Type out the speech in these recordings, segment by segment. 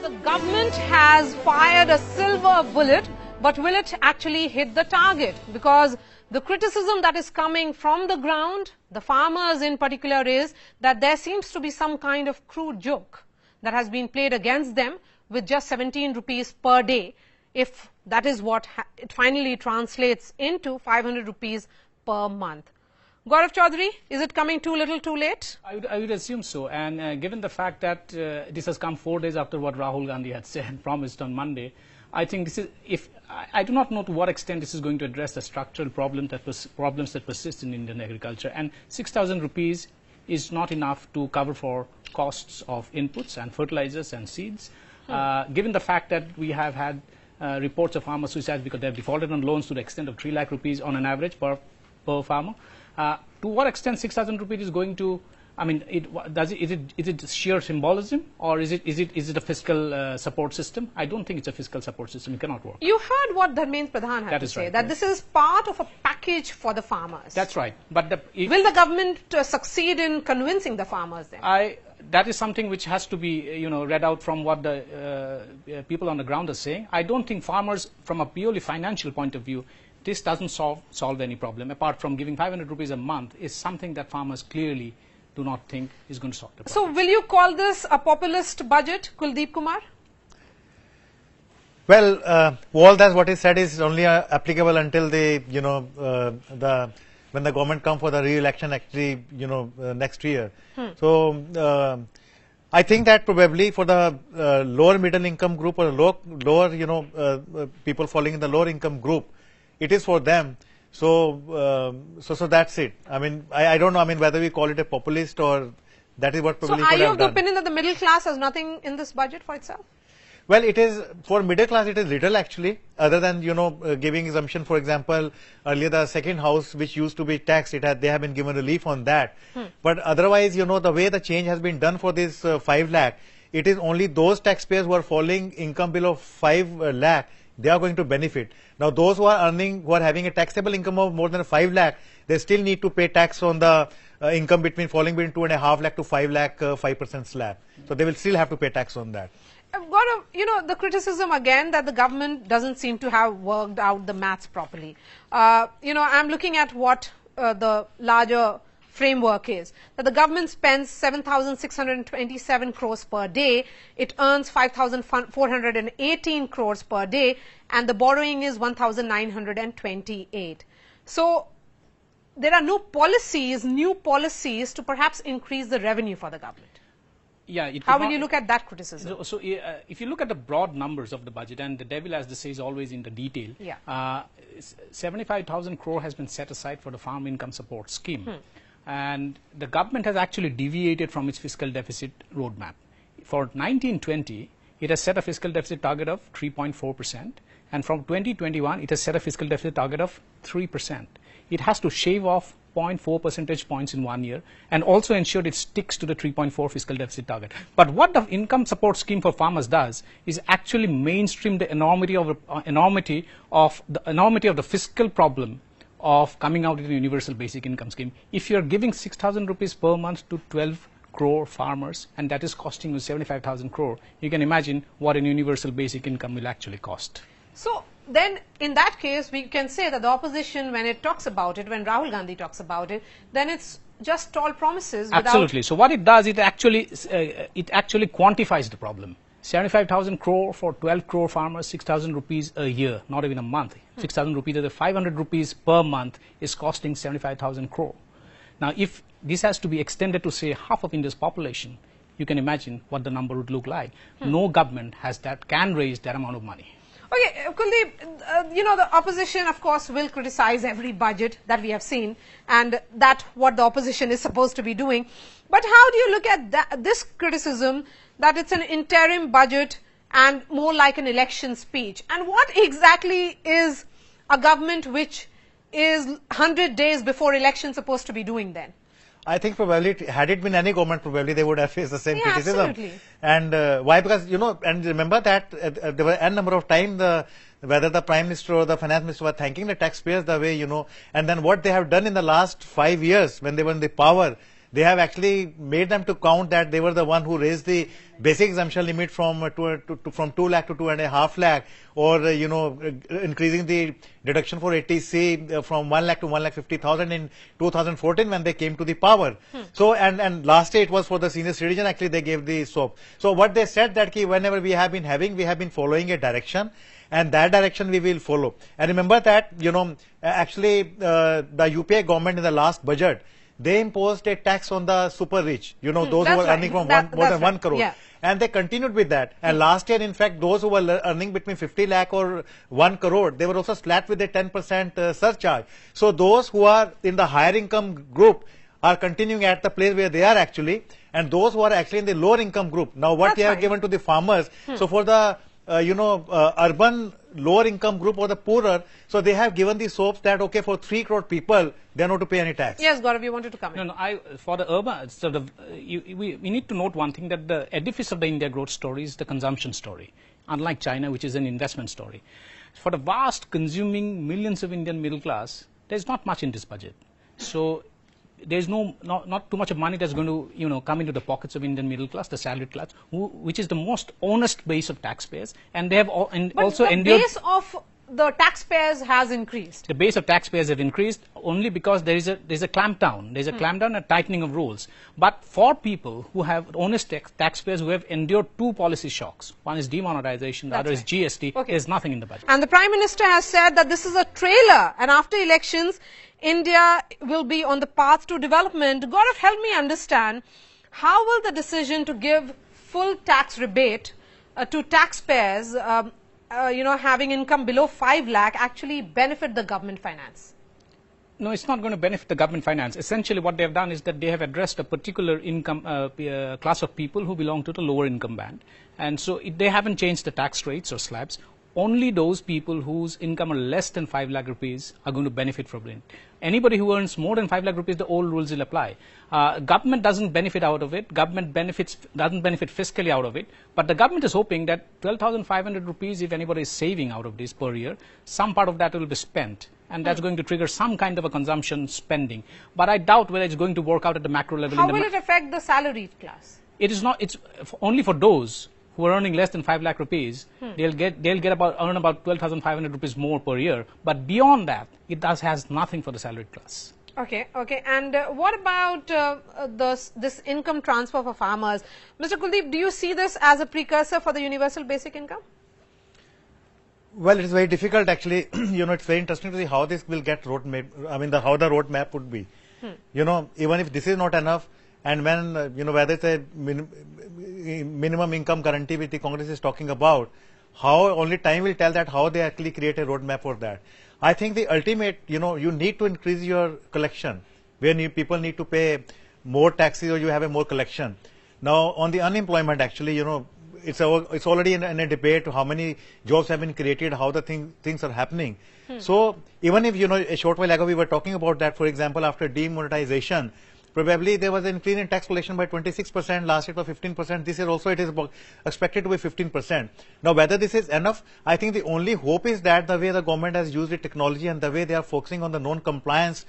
the government has fired a silver bullet, but will it actually hit the target? Because the criticism that is coming from the ground, the farmers in particular, is that there seems to be some kind of crude joke that has been played against them with just 17 rupees per day, if that is what it finally translates into 500 rupees per month. Gaurav Chaudhary, is it coming too little too late? I would assume so. And given the fact that this has come 4 days after what Rahul Gandhi had said, promised on Monday, I think this is, I do not know to what extent this is going to address the structural problems that persist in Indian agriculture. And 6,000 rupees is not enough to cover for costs of inputs and fertilizers and seeds. Given the fact that we have had reports of farmer suicides because they have defaulted on loans to the extent of 3 lakh rupees on an average per farmer. To what extent 6,000 rupees is going to, I mean, is it sheer symbolism, or is it a fiscal support system? I don't think it's a fiscal support system. It cannot work. You heard what Dharmendra Pradhan had to say, right, that yes. this is part of a package for the farmers. That's right. But will the government succeed in convincing the farmers then? That is something which has to be, read out from what the people on the ground are saying. I don't think farmers, from a purely financial point of view, this doesn't solve any problem. Apart from giving 500 rupees a month is something that farmers clearly do not think is going to solve the problem. So, will you call this a populist budget, Kuldeep Kumar? Well, all that what is said is only applicable until the, when the government come for the re-election actually, next year. So, I think that probably for the lower middle income group or lower, people falling in the lower income group, it is for them. So, so that's it. I mean, I don't know. I mean, whether we call it a populist or that is what probably. So, are you of the opinion that the middle class has nothing in this budget for itself? Well, it is for middle class. It is little actually, other than giving exemption. For example, earlier the second house which used to be taxed, they have been given relief on that. But otherwise, the way the change has been done for this 5 lakh, it is only those taxpayers who are falling income below 5 lakh. They are going to benefit. Now, those who are having a taxable income of more than 5 lakh, they still need to pay tax on the income falling between 2.5 lakh to 5 lakh 5% slab. So they will still have to pay tax on that. Gaurav, the criticism again that the government doesn't seem to have worked out the maths properly. I'm looking at what the larger framework is, that the government spends 7,627 crores per day, it earns 5,418 crores per day, and the borrowing is 1,928. So, there are no new policies to perhaps increase the revenue for the government. Yeah, how will you look at that criticism? So, if you look at the broad numbers of the budget, and the devil, as they say, is always in the detail, 75,000 crore has been set aside for the farm income support scheme. And the government has actually deviated from its fiscal deficit roadmap. For 1920, it has set a fiscal deficit target of 3.4%, and from 2021, it has set a fiscal deficit target of 3%. It has to shave off 0.4 percentage points in 1 year, and also ensure it sticks to the 3.4 fiscal deficit target. But what the income support scheme for farmers does is actually mainstream the enormity of the fiscal problem of coming out with a universal basic income scheme. If you're giving 6,000 rupees per month to 12 crore farmers, and that is costing you 75,000 crore, you can imagine what an universal basic income will actually cost. So, then in that case, we can say that the opposition, when it talks about it, when Rahul Gandhi talks about it, then it's just tall promises. Absolutely. So, what it does, it actually quantifies the problem. 75,000 crore for 12 crore farmers, 6,000 rupees a year, not even a month. 6,000 rupees, the 500 rupees per month is costing 75,000 crore. Now, if this has to be extended to, say, half of India's population, you can imagine what the number would look like. No government can raise that amount of money. Okay, Kuldeep, the opposition, of course, will criticize every budget that we have seen, and that's what the opposition is supposed to be doing. But how do you look at this criticism that it's an interim budget and more like an election speech? And what exactly is a government which is 100 days before election supposed to be doing then? I think probably, had it been any government, probably they would have faced the same criticism. Absolutely. And why? Because, and remember that there were n number of times whether the Prime Minister or the Finance Minister were thanking the taxpayers the way, and then what they have done in the last 5 years when they were in the power, They have actually made them to count that they were the one who raised the basic exemption limit from 2 lakh to 2.5 lakh, or increasing the deduction for 80C from 1 lakh to 1,50,000 in 2014 when they came to the power. So and last year it was for the senior citizen, actually they gave the SOAP. So what they said that whenever we have been following a direction, and that direction we will follow. And remember that, actually the UPA government in the last budget, they imposed a tax on the super rich, those who were earning from more than 1 crore. Yeah. And they continued with that. And last year, in fact, those who were earning between 50 lakh or 1 crore, they were also slapped with a 10% surcharge. So those who are in the higher income group are continuing at the place where they are actually, and those who are actually in the lower income group. Now what they have given to the farmers, so for the urban lower income group or the poorer, so they have given the soaps that, okay, for 3 crore people, they are not to pay any tax. Yes, Gaurav, you wanted to come in. No, for the urban, so we need to note one thing, that the edifice of the India growth story is the consumption story, unlike China, which is an investment story. For the vast consuming millions of Indian middle class, there's not much in this budget. So there's not too much of money that's going to come into the pockets of Indian middle class, the salaried class, which is the most honest base of taxpayers, and they have also endured. The base of the taxpayers has increased. The base of taxpayers have increased only because there's a clampdown. There's a clampdown and tightening of rules. But for people who have honest taxpayers who have endured 2 policy shocks, one is demonetization, the other is GST, there's nothing in the budget. And the Prime Minister has said that this is a trailer, and after elections, India will be on the path to development. Gaurav, help me understand, how will the decision to give full tax rebate to taxpayers, having income below 5 lakh, actually benefit the government finance? No, it's not going to benefit the government finance. Essentially what they have done is that they have addressed a particular income class of people who belong to the lower income band. And so they haven't changed the tax rates or slabs. Only those people whose income are less than 5 lakh rupees are going to benefit from it. Anybody who earns more than 5 lakh rupees, the old rules will apply. Government doesn't benefit out of it. Government doesn't benefit fiscally out of it. But the government is hoping that 12,500 rupees, if anybody is saving out of this per year, some part of that will be spent. And that's going to trigger some kind of a consumption spending. But I doubt whether it's going to work out at the macro level. How will it affect the salaried class? It is not. It's only for those who are earning less than 5 lakh rupees. They'll earn about 12,500 rupees more per year. But beyond that, it has nothing for the salaried class. Okay. And what about this income transfer for farmers? Mr. Kuldeep, do you see this as a precursor for the universal basic income? Well, it is very difficult actually. It's very interesting to see how this will get roadmap. I mean, how the roadmap would be. Even if this is not enough, and when whether it's a minimum income guarantee which the Congress is talking about, how only time will tell that how they actually create a roadmap for that. I think the ultimate, you need to increase your collection where people need to pay more taxes or you have a more collection. Now on the unemployment, actually, it's already in a debate how many jobs have been created, how the things are happening. So even if a short while ago we were talking about that, for example, after demonetization, probably there was an increase in tax collection by 26%, last year it was 15%, this year also it is expected to be 15%. Now whether this is enough, I think the only hope is that the way the government has used the technology and the way they are focusing on the non-compliance,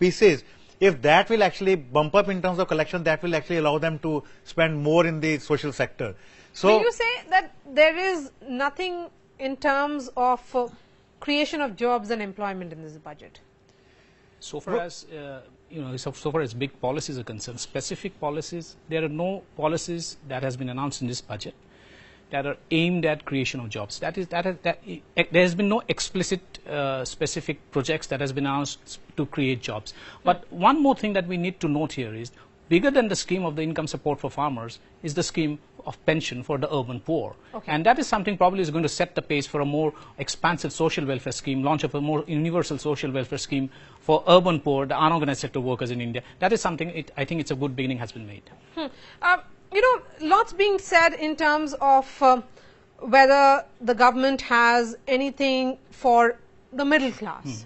pieces, if that will actually bump up in terms of collection, that will actually allow them to spend more in the social sector. So will you say that there is nothing in terms of creation of jobs and employment in this budget? So far as so far as big policies are concerned, specific policies, there are no policies that has been announced in this budget that are aimed at creation of jobs. There has been no explicit specific projects that has been announced to create jobs. But one more thing that we need to note here is, bigger than the scheme of the income support for farmers is the scheme of pension for the urban poor. Okay. And that is something probably is going to set the pace for a more expansive social welfare scheme, launch of a more universal social welfare scheme for urban poor, the unorganized sector workers in India. That is something, I think it's a good beginning has been made. Lots being said in terms of whether the government has anything for the middle class,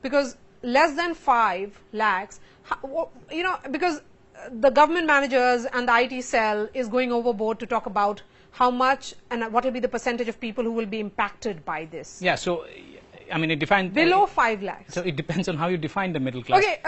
because less than 5 lakhs, because the government managers and the IT cell is going overboard to talk about how much and what will be the percentage of people who will be impacted by this. Yeah, so I mean it defines below 5 lakhs. So it depends on how you define the middle class. Okay.